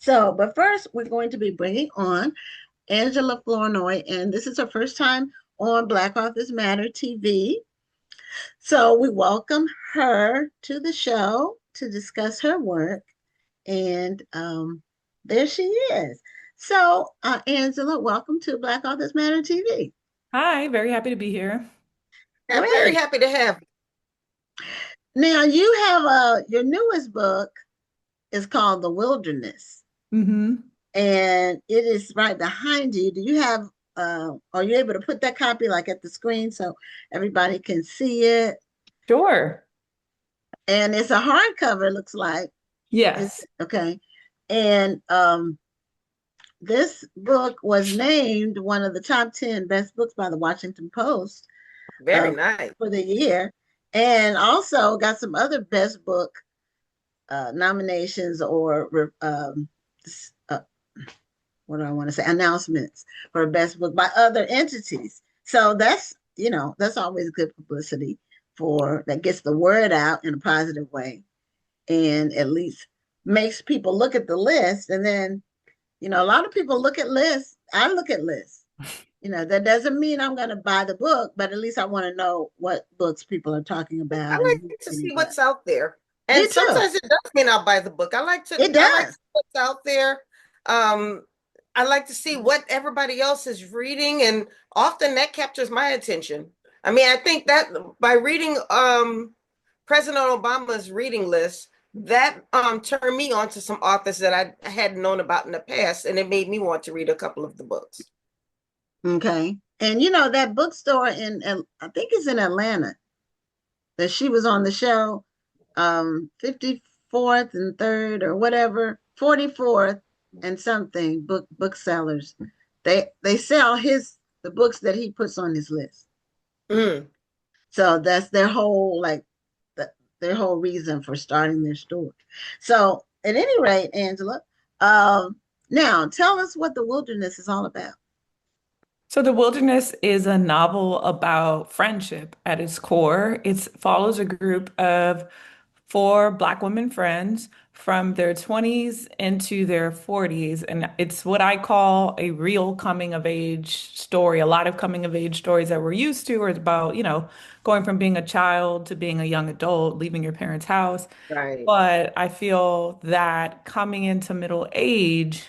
So, but first, we're going to be bringing on Angela Flournoy, and this is her first time on Black Authors Matter TV. So, we welcome her to the show to discuss her work, and there she is. So, Angela, welcome to Black Authors Matter TV. Hi, very happy to be here. I'm very Great. happy to have you. Now, you have your newest book is called The Wilderness, hmm and it is right behind you. Do you have are you able to put that copy like at the screen so everybody can see it? Sure. And it's a hardcover, it looks like. Is Yes. okay. And this book was named one of the top 10 best books by the Washington Post Very nice. for the year, and also got some other best book nominations or uh, what do I want to say, announcements for best book by other entities. So that's always good publicity for that gets the word out in a positive way, and at least makes people look at the list. And then a lot of people look at lists. I look at lists. That doesn't mean I'm going to buy the book, but at least I want to know what books people are talking I about and like who's to getting see what. what's out there. Me And too. sometimes it does mean I'll buy the book. It I like to does. see what's out there. Um, I like to see what everybody else is reading, and often that captures my attention. I mean, I think that by reading President Obama's reading list, that turned me on to some authors that I hadn't known about in the past, and it made me want to read a couple of the books. Okay. And that bookstore I think it's in Atlanta that she was on the show, 54th and 3rd or whatever, 44th and something booksellers. They sell the books that he puts on his list. Mm. So that's their whole their whole reason for starting their store. So at any rate, Angela, now tell us what The Wilderness is all about. So, The Wilderness is a novel about friendship at its core. It follows a group of four Black women friends from their 20s into their 40s. And it's what I call a real coming of age story. A lot of coming of age stories that we're used to are about, going from being a child to being a young adult, leaving your parents' house. Right. But I feel that coming into middle age,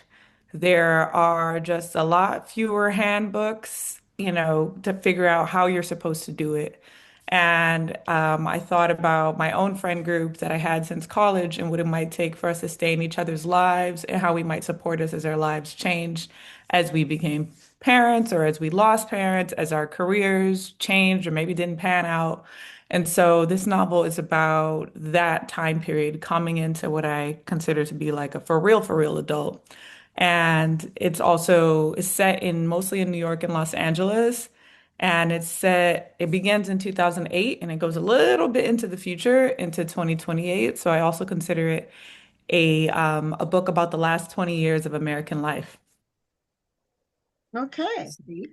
there are just a lot fewer handbooks, to figure out how you're supposed to do it. And I thought about my own friend group that I had since college and what it might take for us to stay in each other's lives and how we might support us as our lives changed as we became parents or as we lost parents, as our careers changed or maybe didn't pan out. And so this novel is about that time period coming into what I consider to be like a for real adult. And it's set in mostly in New York and Los Angeles. And it begins in 2008 and it goes a little bit into the future, into 2028. So I also consider it a book about the last 20 years of American life. Okay. See?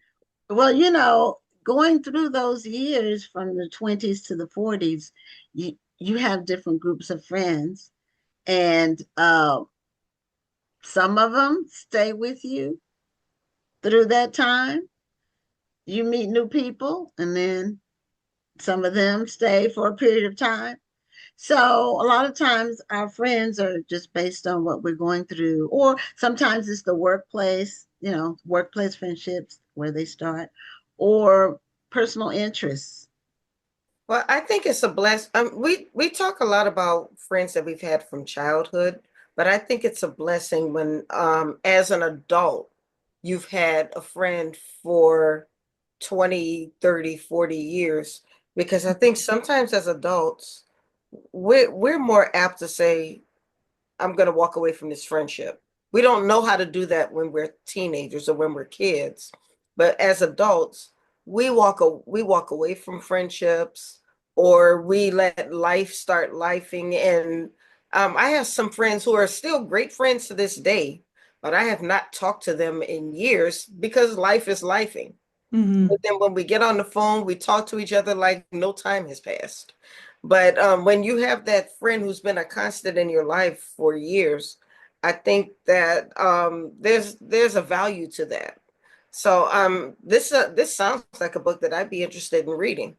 Well, going through those years from the 20s to the 40s, you have different groups of friends, and some of them stay with you through that time. You meet new people, and then some of them stay for a period of time. So a lot of times our friends are just based on what we're going through, or sometimes it's the workplace, workplace friendships where they start, or personal interests. Well, I think it's a bless. We talk a lot about friends that we've had from childhood, but I think it's a blessing when, as an adult, you've had a friend for 20, 30, 40 years. Because I think sometimes as adults, we're more apt to say, I'm going to walk away from this friendship. We don't know how to do that when we're teenagers or when we're kids, but as adults, we walk away from friendships, or we let life start lifing. And I have some friends who are still great friends to this day, but I have not talked to them in years because life is lifing. But hmm then when we get on the phone, we talk to each other like no time has passed. But when you have that friend who's been a constant in your life for years, I think that there's a value to that. So this sounds like a book that I'd be interested in reading.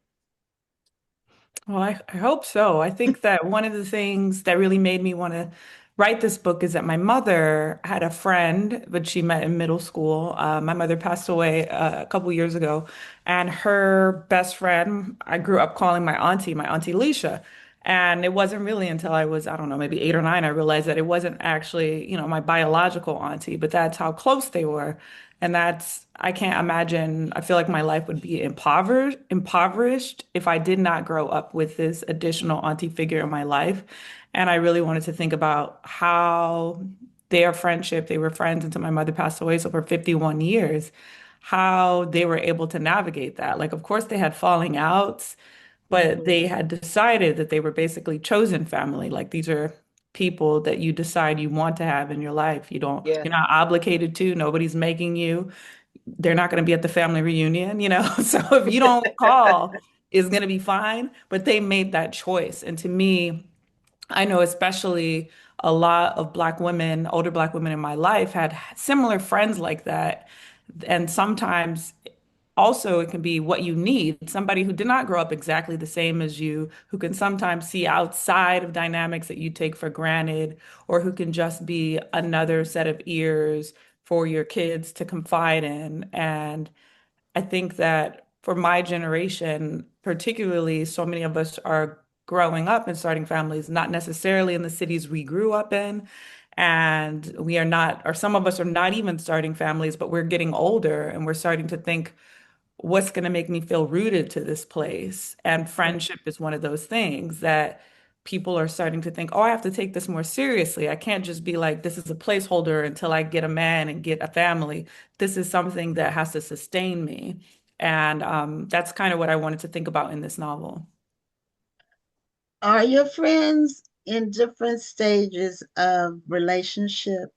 Well, I hope so. I think that one of the things that really made me want to write this book is that my mother had a friend, but she met in middle school. My mother passed away a couple years ago, and her best friend, I grew up calling my auntie Alicia. And it wasn't really until I was, I don't know, maybe 8 or 9, I realized that it wasn't actually, my biological auntie, but that's how close they were. And I can't imagine, I feel like my life would be impoverished if I did not grow up with this additional auntie figure in my life. And I really wanted to think about how their friendship, they were friends until my mother passed away, so for 51 years, how they were able to navigate that. Like, of course, they had falling outs, but Mhm. they had decided that they were basically chosen family. Like, these are people that you decide you want to have in your life. Yeah. You're not obligated to, nobody's making you. They're not going to be at the family reunion, you know? So if you don't call, it's going to be fine. But they made that choice. And to me, I know especially a lot of Black women, older Black women in my life had similar friends like that. And sometimes also it can be what you need. Somebody who did not grow up exactly the same as you, who can sometimes see outside of dynamics that you take for granted, or who can just be another set of ears for your kids to confide in. And I think that for my generation, particularly, so many of us are growing up and starting families, not necessarily in the cities we grew up in. And we are not, or some of us are not even starting families, but we're getting older and we're starting to think, what's going to make me feel rooted to this place? And friendship is one of those things that people are starting to think, oh, I have to take this more seriously. I can't just be like, this is a placeholder until I get a man and get a family. This is something that has to sustain me. And that's kind of what I wanted to think about in this novel. Are your friends in different stages of relationship?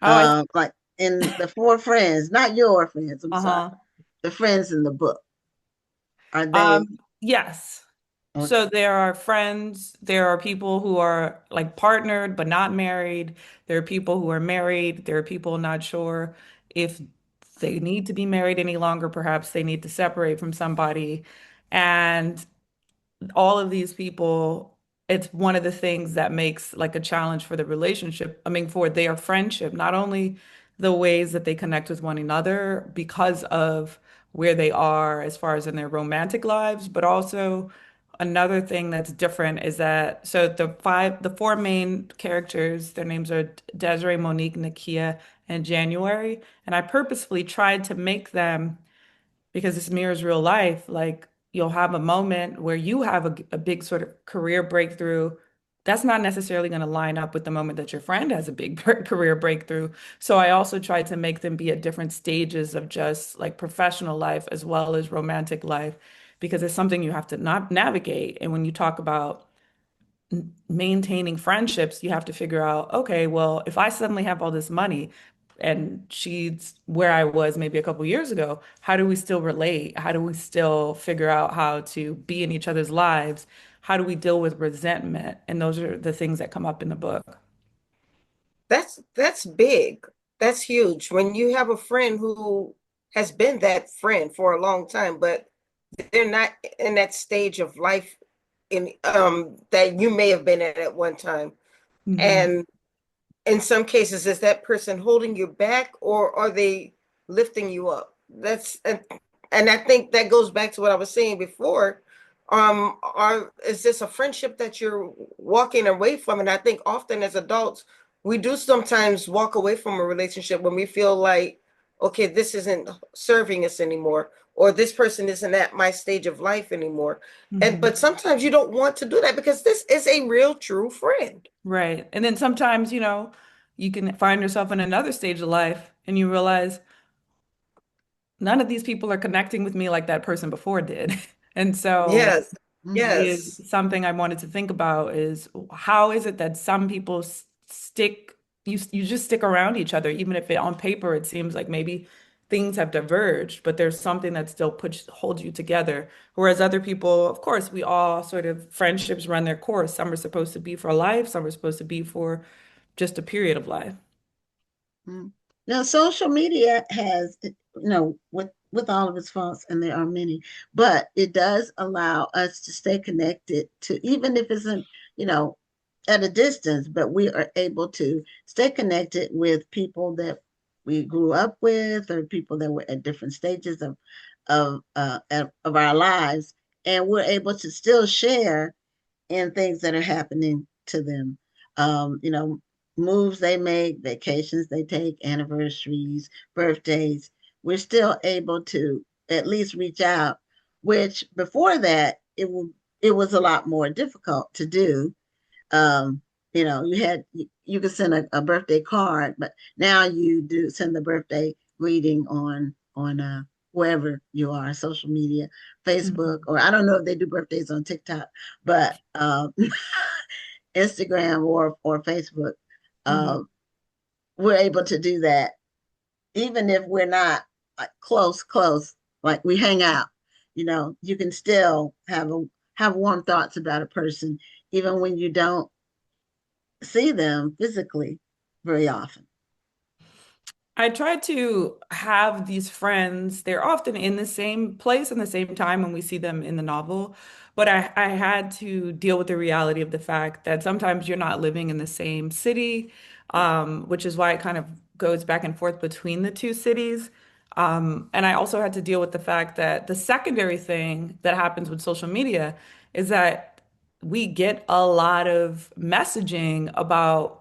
Oh, Like in the four friends, not your friends, I'm sorry, uh-huh. the friends in the book. Are they Yes. So okay? there are friends, there are people who are like partnered but not married. There are people who are married. There are people not sure if they need to be married any longer. Perhaps they need to separate from somebody. And all of these people, it's one of the things that makes like a challenge for the relationship. I mean, for their friendship, not only the ways that they connect with one another because of where they are as far as in their romantic lives, but also another thing that's different is that so the four main characters, their names are Desiree, Monique, Nakia, and January. And I purposefully tried to make them because this mirrors real life. Like you'll have a moment where you have a big sort of career breakthrough. That's not necessarily going to line up with the moment that your friend has a big career breakthrough. So I also tried to make them be at different stages of just like professional life as well as romantic life, because it's something you have to not navigate. And when you talk about maintaining friendships, you have to figure out, okay, well, if I suddenly have all this money and she's where I was maybe a couple years ago, how do we still relate? How do we still figure out how to be in each other's lives? How do we deal with resentment? And those are the things that come up in the book. That's big. That's huge. When you have a friend who has been that friend for a long time, but they're not in that stage of life in that you may have been at one time. Hmm. And in some cases, is that person holding you back or are they lifting you up? And I think that goes back to what I was saying before. Is this a friendship that you're walking away from? And I think often as adults, we do sometimes walk away from a relationship when we feel like, okay, this isn't serving us anymore, or this person isn't at my stage of life anymore. And Hmm. but sometimes you don't want to do that because this is a real true friend. Right. And then sometimes, you can find yourself in another stage of life and you realize, none of these people are connecting with me like that person before did. And so Yes, Mhm. is yes. something I wanted to think about is how is it that some people stick you just stick around each other even if on paper it seems like maybe things have diverged, but there's something that still puts holds you together. Whereas other people, of course, we all sort of friendships run their course. Some are supposed to be for life, some are supposed to be for just a period of life. Mm. Now, social media has, with all of its faults, and there are many, but it does allow us to stay connected to, even if it's you know, at a distance, but we are able to stay connected with people that we grew up with, or people that were at different stages of our lives, and we're able to still share in things that are happening to them. You know, moves they make, vacations they take, anniversaries, birthdays. We're still able to at least reach out, which before that it was a lot more difficult to do. Um, you could send a birthday card, but now you do send the birthday greeting on wherever you are, social media, Facebook, Mhm. or I don't know if they do birthdays on TikTok, but Instagram or Facebook, uh, Mhm. we're able to do that, even if we're not like close, like we hang out. You can still have warm thoughts about a person, even when you don't see them physically very often. I try to have these friends. They're often in the same place and the same time when we see them in the novel. But I had to deal with the reality of the fact that sometimes you're not living in the same city, which is why it kind of goes back and forth between the two cities. And I also had to deal with the fact that the secondary thing that happens with social media is that we get a lot of messaging about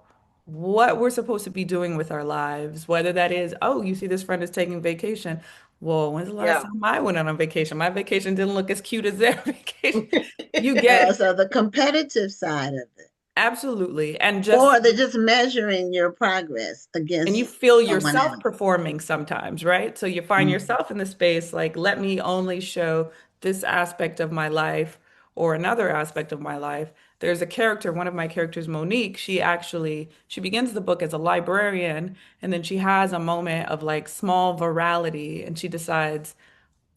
what we're supposed to be doing with our lives, whether that is, oh, you see this friend is taking vacation. Well, when's the last Yeah. time I went on a vacation? My vacation didn't look as cute as their vacation. You get So the competitive side of it, absolutely. or they're just measuring your progress And you against feel someone yourself else. performing sometimes, right? So you find Mhm. yourself in the space like, let me only show this aspect of my life or another aspect of my life. There's a character, one of my characters, Monique, she begins the book as a librarian, and then she has a moment of like small virality, and she decides,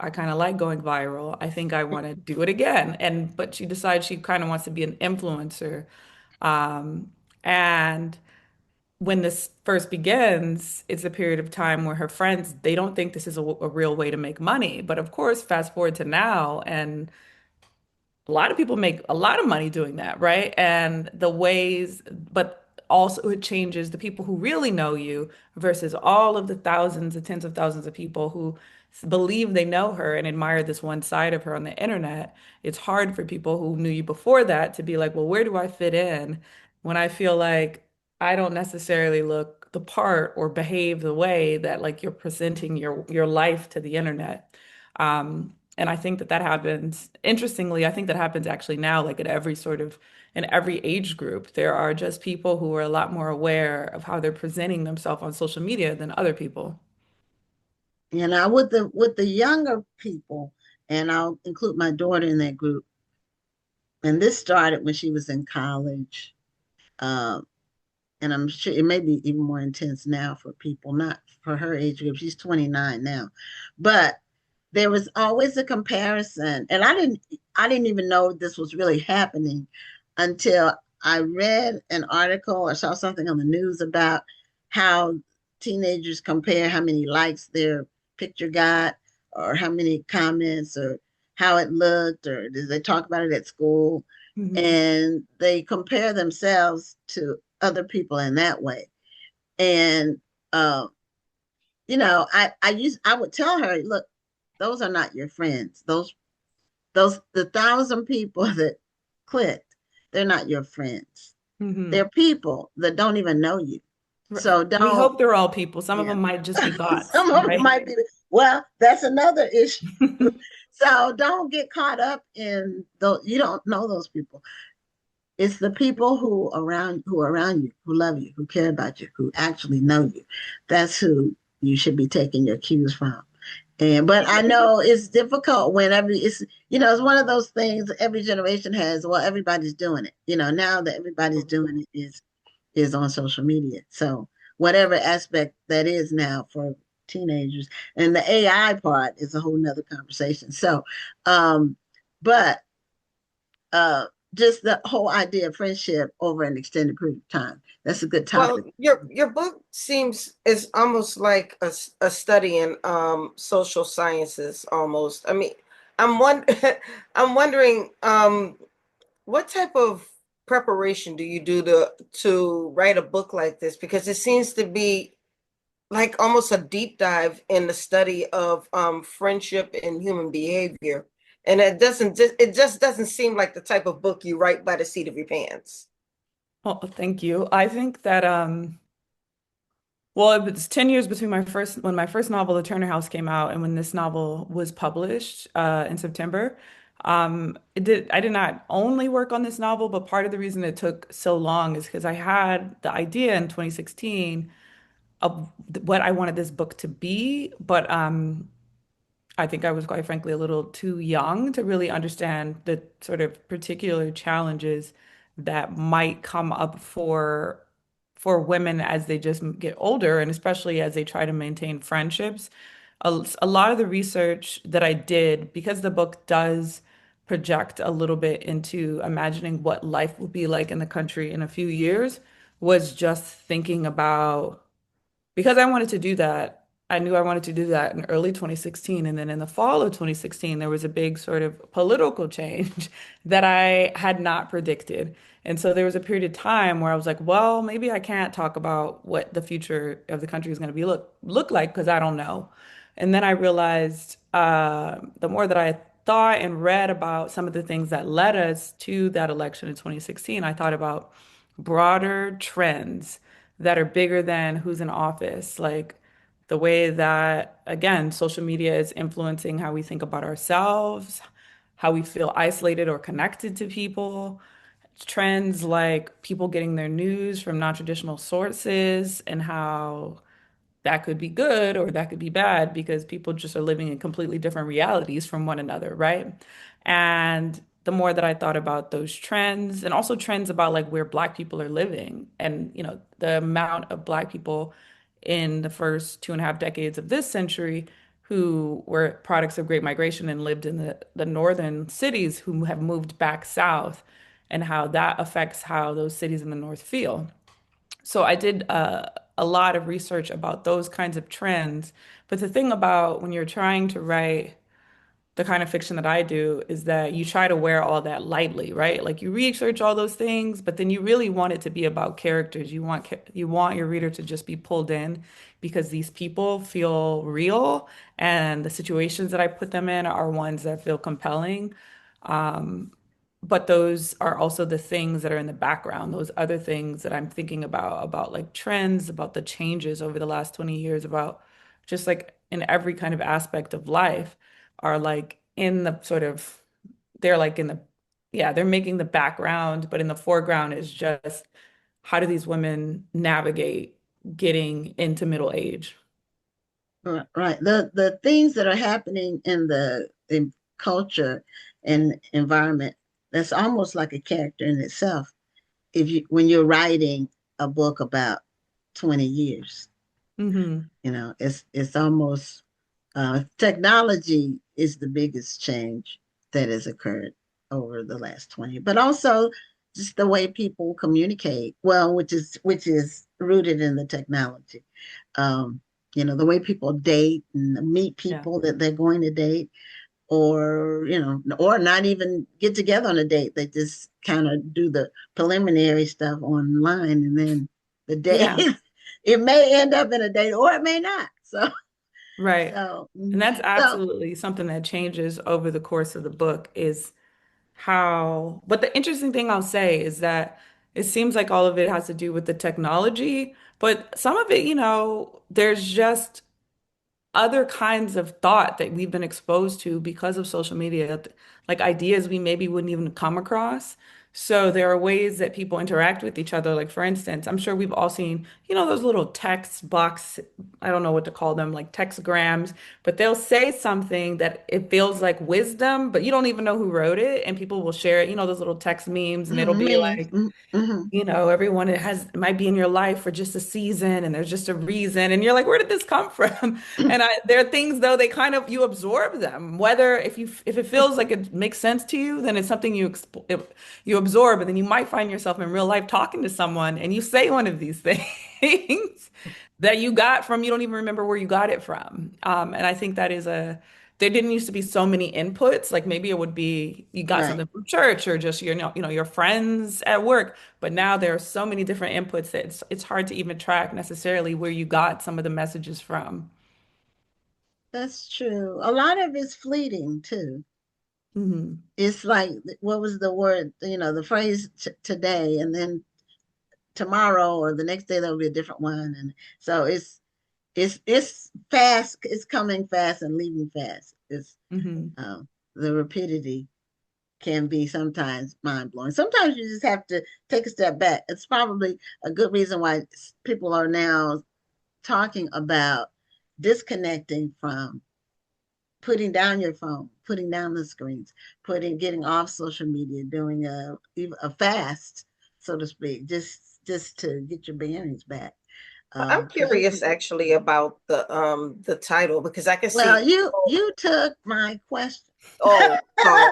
I kind of like going viral. I think I want to do it again. But she decides she kind of wants to be an influencer. And when this first begins, it's a period of time where her friends, they don't think this is a real way to make money. But of course, fast forward to now, and a lot of people make a lot of money doing that, right? And the ways, but also it changes the people who really know you versus all of the thousands and tens of thousands of people who believe they know her and admire this one side of her on the internet. It's hard for people who knew you before that to be like, well, where do I fit in when I feel like I don't necessarily look the part or behave the way that like you're presenting your life to the internet. And I think that that happens, interestingly, I think that happens actually now, like at every sort of, in every age group. There are just people who are a lot more aware of how they're presenting themselves on social media than other people. With the younger people, and I'll include my daughter in that group. And this started when she was in college. Um, and I'm sure it may be even more intense now for people, not for her age group. She's 29 now. But there was always a comparison. And I didn't even know this was really happening until I read an article or saw something on the news about how teenagers compare how many likes their picture got, or how many comments, or how it looked, or did they talk about it at school, Mhm. and they compare themselves to other people in that way. And uh, I would tell her, look, those are not your friends. Those the 1,000 people that clicked, they're not your friends. Mhm. They're people that don't even know you. So We don't, hope they're all people. Some of yeah. them might just be bots, Some of them right? might be, well, that's another issue. So don't get caught up in those. You don't know those people. It's the people who are around you, who love you, who care about you, who actually know you. That's who you should be taking your cues from. And but I know it's difficult whenever it's one of those things every generation has. Well, everybody's doing it. Now that everybody's doing it is on social media. So whatever aspect that is now for teenagers, and the AI part is a whole nother conversation. So, but just the whole idea of friendship over an extended period of time. That's a good Well, topic. your book seems is almost like a study in social sciences almost. I mean, I'm one I'm wondering what type of preparation do you do to write a book like this? Because it seems to be like almost a deep dive in the study of friendship and human behavior. And it just doesn't seem like the type of book you write by the seat of your pants. Well, thank you. I think that well, it was 10 years between when my first novel, The Turner House, came out and when this novel was published in September. I did not only work on this novel, but part of the reason it took so long is because I had the idea in 2016 of what I wanted this book to be, but I think I was quite frankly a little too young to really understand the sort of particular challenges that might come up for women as they just get older and especially as they try to maintain friendships. A lot of the research that I did, because the book does project a little bit into imagining what life will be like in the country in a few years, was just thinking about because I wanted to do that. I knew I wanted to do that in early 2016. And then in the fall of 2016, there was a big sort of political change that I had not predicted. And so there was a period of time where I was like, well, maybe I can't talk about what the future of the country is going to be look like because I don't know. And then I realized the more that I thought and read about some of the things that led us to that election in 2016, I thought about broader trends that are bigger than who's in office, like the way that, again, social media is influencing how we think about ourselves, how we feel isolated or connected to people, trends like people getting their news from non-traditional sources and how that could be good or that could be bad because people just are living in completely different realities from one another, right? And the more that I thought about those trends and also trends about like where Black people are living and, the amount of Black people in the first 2.5 decades of this century who were products of Great Migration and lived in the northern cities who have moved back south and how that affects how those cities in the north feel. So I did a lot of research about those kinds of trends. But the thing about when you're trying to write the kind of fiction that I do is that you try to wear all that lightly, right? Like you research all those things, but then you really want it to be about characters. You want your reader to just be pulled in because these people feel real and the situations that I put them in are ones that feel compelling. Um, but those are also the things that are in the background, those other things that I'm thinking about like trends, about the changes over the last 20 years, about just like in every kind of aspect of life are like in the sort of they're like in the yeah, they're making the background, but in the foreground is just how do these women navigate getting into middle age? Right. The things that are happening in culture and environment, that's almost like a character in itself. If you when you're writing a book about 20 years, Hmm. it's almost technology is the biggest change that has occurred over the last 20, but also just the way people communicate, well, which is rooted in the technology. Um, the way people date and meet Yeah. people that they're going to date, or or not even get together on a date. They just kind of do the preliminary stuff online, and then the date Yeah. it may end up in a date or it may not. So Right. so And that's so absolutely something that changes over the course of the book is but the interesting thing I'll say is that it seems like all of it has to do with the technology, but some of it, there's just other kinds of thought that we've been exposed to because of social media, like ideas we maybe wouldn't even come across. So there are ways that people interact with each other. Like for instance, I'm sure we've all seen, those little text box, I don't know what to call them, like textgrams, but they'll say something that it feels like wisdom, but you don't even know who wrote it, and people will share it, those little text memes, and it'll be memes. like, Mm-hmm. everyone might be in your life for just a season and there's just a reason. And you're like, where did this come from? And there are things though, they kind of, you absorb them, whether if it feels like it makes sense to you, then it's something you absorb, and then you might find yourself in real life talking to someone and you say one of these things that you got from, you don't even remember where you got it from. And I think that is there didn't used to be so many inputs. Like maybe it would be you got Right. something from church or just your, your friends at work. But now there are so many different inputs that it's hard to even track necessarily where you got some of the messages from. That's true. A lot of it's fleeting too. Hmm. It's like, what was the word, the phrase today, and then tomorrow or the next day there'll be a different one. And so it's fast, it's coming fast and leaving fast. It's Hmm. the rapidity can be sometimes mind blowing. Sometimes you just have to take a step back. It's probably a good reason why people are now talking about disconnecting from, putting down your phone, putting down the screens, getting off social media, doing a fast, so to speak, just to get your bearings back. I'm Because you curious can. actually about the title because I can see. Well, you took my question. Oh, sorry.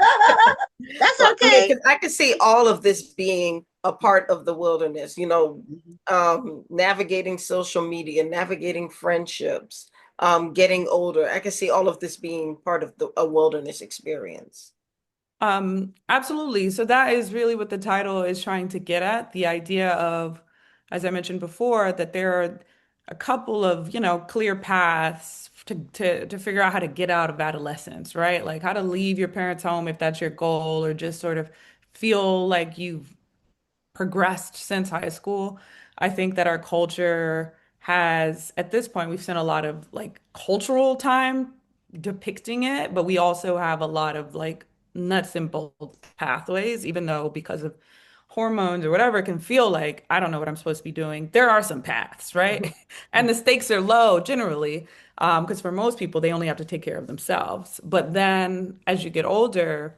That's Well, I mean, okay. 'cause I can see all of this being a part of the wilderness, Mhm. navigating social media, navigating friendships, getting older. I can see all of this being part of a wilderness experience. Absolutely. So that is really what the title is trying to get at, the idea of, as I mentioned before, that there are a couple of, clear paths to figure out how to get out of adolescence, right? Like how to leave your parents' home if that's your goal, or just sort of feel like you've progressed since high school. I think that our culture has, at this point, we've spent a lot of like cultural time depicting it, but we also have a lot of like nuts and bolts pathways, even though because of hormones or whatever, it can feel like I don't know what I'm supposed to be doing. There are some paths, right? And the stakes are low generally, because for most people, they only have to take care of themselves. But then as you get older,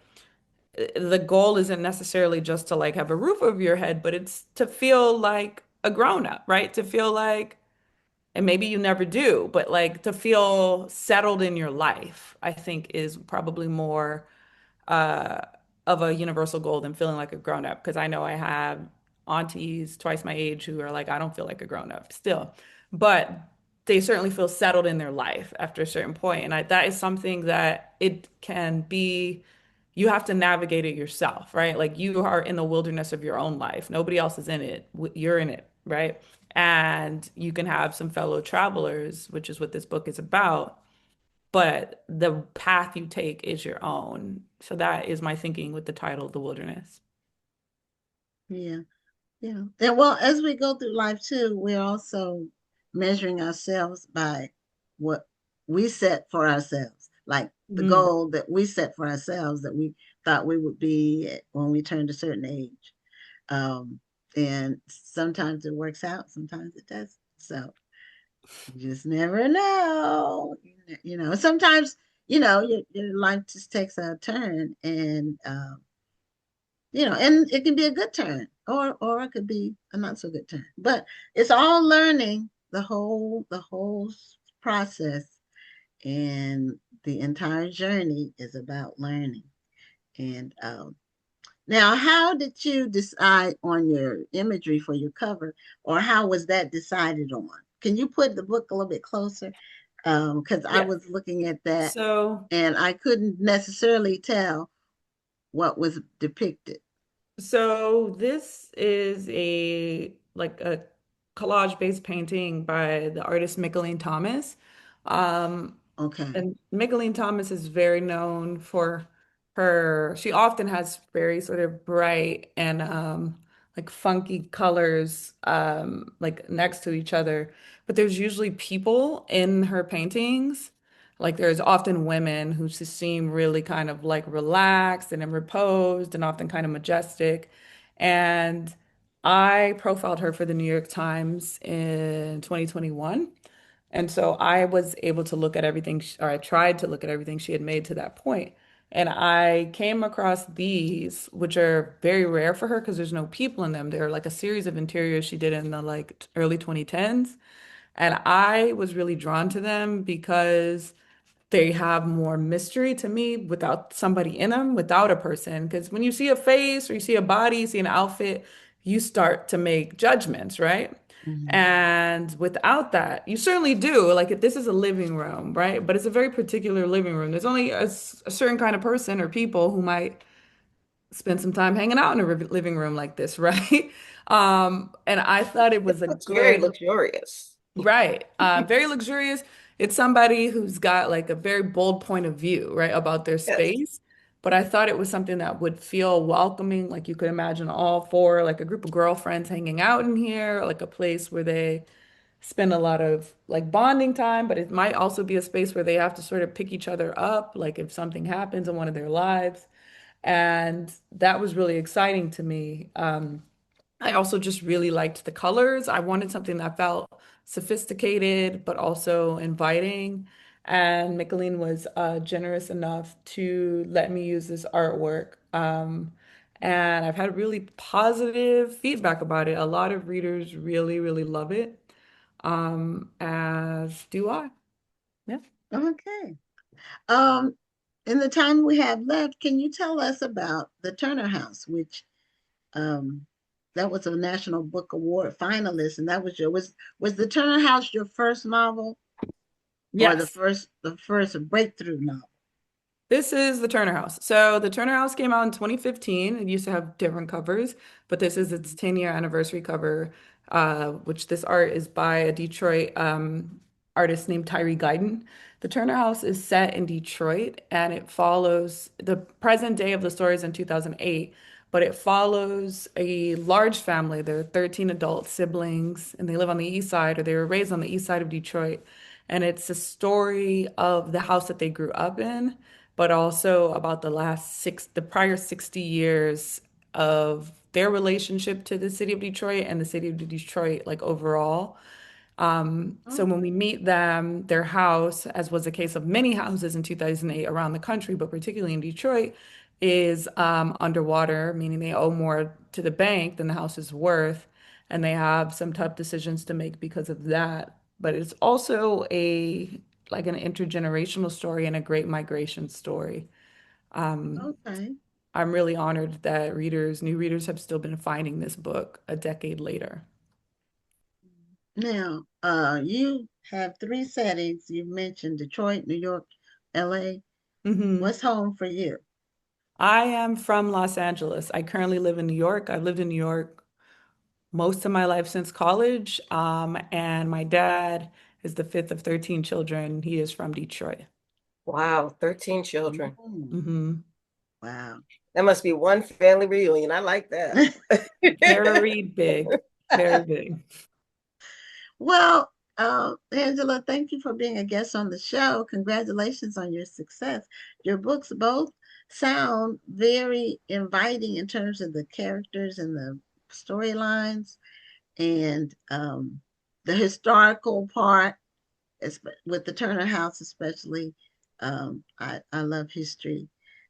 the goal isn't necessarily just to like have a roof over your head, but it's to feel like a grown up, right? To feel like, and maybe you never do, but like to feel settled in your life, I think is probably more uh, of a universal goal than feeling like a grown up. Because I know I have aunties twice my age who are like, I don't feel like a grown up still, but they certainly feel settled in their life after a certain point. And that is something that it can be, you have to navigate it yourself, right? Like you are in the wilderness of your own life. Nobody else is in it. You're in it, right? And you can have some fellow travelers, which is what this book is about, but the path you take is your own. So that is my thinking with the title, The Wilderness. Yeah. Yeah. And well, as we go through life too, we're also measuring ourselves by what we set for ourselves, like the Mm. goal that we set for ourselves that we thought we would be when we turned a certain age. Um, and sometimes it works out, sometimes it doesn't. So you just never know. Sometimes, your life just takes a turn, and and it can be a good turn, or it could be a not so good turn. But it's all learning, the whole process, and the entire journey is about learning. And now, how did you decide on your imagery for your cover, or how was that decided on? Can you put the book a little bit closer? Because I Yeah. was looking at that So and I couldn't necessarily tell what was depicted. So this is a collage-based painting by the artist Mickalene Thomas. Um, Okay. and Mickalene Thomas is very known for she often has very sort of bright and like funky colors like next to each other. But there's usually people in her paintings. Like there's often women who just seem really kind of like relaxed and reposed and often kind of majestic. And I profiled her for the New York Times in 2021. And so I was able to look at everything, or I tried to look at everything she had made to that point. And I came across these, which are very rare for her because there's no people in them. They're like a series of interiors she did in the like early 2010s. And I was really drawn to them because they have more mystery to me without somebody in them, without a person. Because when you see a face or you see a body, you see an outfit, you start to make judgments, right? Mhm. And without that, you certainly do. Like, if this is a living room, right? But it's a very particular living room. There's only a certain kind of person or people who might spend some time hanging out in a living room like this, right? And I thought it was a It's very good. luxurious. Right. Very luxurious. It's somebody who's got like a very bold point of view, right, about their Yes. space. But I thought it was something that would feel welcoming, like you could imagine all four, like a group of girlfriends hanging out in here, like a place where they spend a lot of like bonding time, but it might also be a space where they have to sort of pick each other up, like if something happens in one of their lives. And that was really exciting to me. I also just really liked the colors. I wanted something that felt sophisticated but also inviting. And Micheline was generous enough to let me use this artwork. And I've had really positive feedback about it. A lot of readers really, really love it, as do I. Yeah. Okay. Um, in the time we have left, can you tell us about the Turner House, which um, that was a National Book Award finalist, and that was was the Turner House your first novel or Yes. the first breakthrough novel? This is the Turner House. So the Turner House came out in 2015. It used to have different covers, but this is its 10-year anniversary cover, which this art is by a Detroit artist named Tyree Guyton. The Turner House is set in Detroit and it follows the present day of the story is in 2008, but it follows a large family. There are 13 adult siblings and they live on the east side or they were raised on the east side of Detroit. And it's a story of the house that they grew up in but also about the prior 60 years of their relationship to the city of Detroit and the city of Detroit, like overall. So when we Okay. meet them, their house, as was the case of many houses in 2008 around the country, but particularly in Detroit, is underwater, meaning they owe more to the bank than the house is worth, and they have some tough decisions to make because of that. But it's also a like an intergenerational story and a great migration story. Um, Okay. I'm really honored that new readers have still been finding this book a decade later. Now, you have three settings. You've mentioned Detroit, New York, LA. hmm What's home for you? I am from Los Angeles. I currently live in New York. I've lived in New York most of my life since college. And my dad is the fifth of 13 children. He is from Detroit. Wow, 13 children. Mm, hmm wow. That must be one family reunion. I like that. Very big, very big. Well, Angela, thank you for being a guest on the show. Congratulations on your success. Your books both sound very inviting in terms of the characters and the storylines and the historical part with the Turner House, especially. I love history.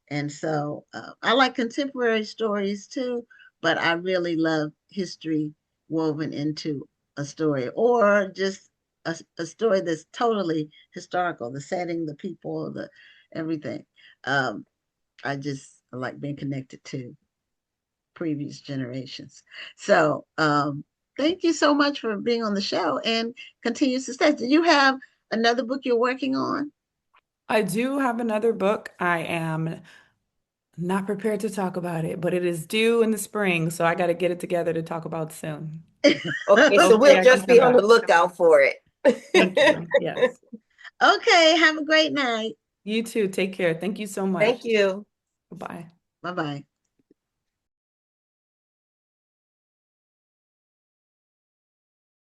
And so I like contemporary stories too, but I really love history woven into a story or just a story that's totally historical, the setting, the people, the everything. Um, I like being connected to previous generations. So thank you so much for being on the show and continue success. Do you have another book you're working on? I do have another book. I am not prepared to talk about it, but it is due in the spring, so I got to get it together to talk about soon. Okay, so Hopefully, we'll I can just come be on the back. lookout for Thank it. you. Yes. Okay, have a great night. You too. Take care. Thank you so much. Thank you. Bye. Bye bye.